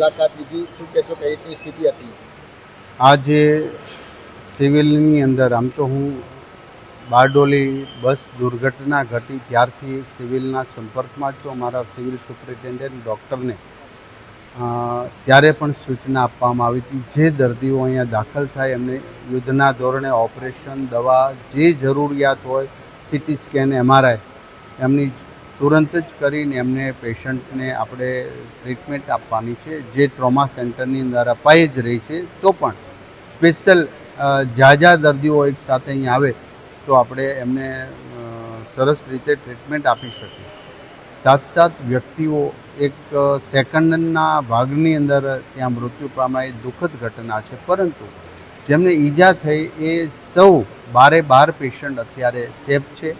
મુલાકાત લીધી, શું કહેશો, કઈ રીતની સ્થિતિ હતી? આજે સિવિલની અંદર આમ તો હું બારડોલી બસ દુર્ઘટના ઘટી ત્યારથી સિવિલના સંપર્કમાં છું. અમારા સિવિલ સુપ્રિન્ટેન્ડન્ટ ડૉક્ટરને ત્યારે પણ સૂચના આપવામાં આવી હતી, જે દર્દીઓ અહીંયા દાખલ થાય એમને યુદ્ધના ધોરણે ઓપરેશન, દવા, જે જરૂરિયાત હોય, સીટી સ્કેન, MRI એમની તુરંત જ કરીને એમને પેશન્ટને આપણે ટ્રીટમેન્ટ આપવાની છે, જે ટ્રોમા સેન્ટરની અંદર અપાઈ જ રહી છે. તો પણ સ્પેશિયલ ઝાઝા દર્દીઓ એક સાથે અહીં આવે તો આપણે એમને સરસ રીતે ટ્રીટમેન્ટ આપી શકીએ. સાથ વ્યક્તિઓ એક સેકન્ડના ભાગની અંદર ત્યાં મૃત્યુ પામ્યા, એ દુઃખદ ઘટના છે. પરંતુ જેમને ઈજા થઈ એ સૌ 12 પેશન્ટ અત્યારે સેફ છે.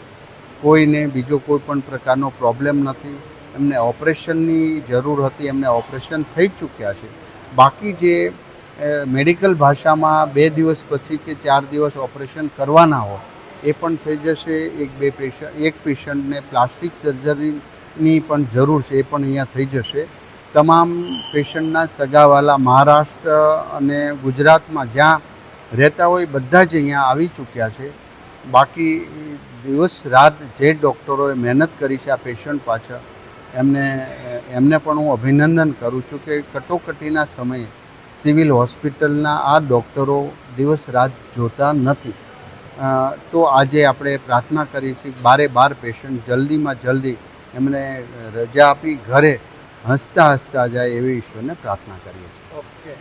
કોઈને બીજો કોઈ પણ પ્રકારનો પ્રોબ્લેમ નથી. એમને ઓપરેશનની જરૂર હતી, એમને ઓપરેશન થઈ ચૂક્યા છે. બાકી જે મેડિકલ ભાષામાં 2 દિવસ પછી કે 4 દિવસ ઓપરેશન કરવાના હોય એ પણ થઈ જશે. એક પેશન્ટને પ્લાસ્ટિક સર્જરીની પણ જરૂર છે, એ પણ અહીંયા થઈ જશે. તમામ પેશન્ટના સગાવાલા મહારાષ્ટ્ર અને ગુજરાતમાં જ્યાં રહેતા હોય બધા જ અહીંયા આવી ચૂક્યા છે. બાકી દિવસ રાત જે ડૉક્ટરોએ મહેનત કરી છે આ પેશન્ટ પાછળ, એમને પણ હું અભિનંદન કરું છું કે કટોકટીના સમયે સિવિલ હોસ્પિટલના આ ડૉક્ટરો દિવસ રાત જોતા નથી. તો આજે આપણે પ્રાર્થના કરી છે કે 12 પેશન્ટ જલ્દીમાં જલ્દી એમને રજા આપી ઘરે હસતા જાય એવી ઈશ્વરને પ્રાર્થના કરીએ છીએ. ઓકે.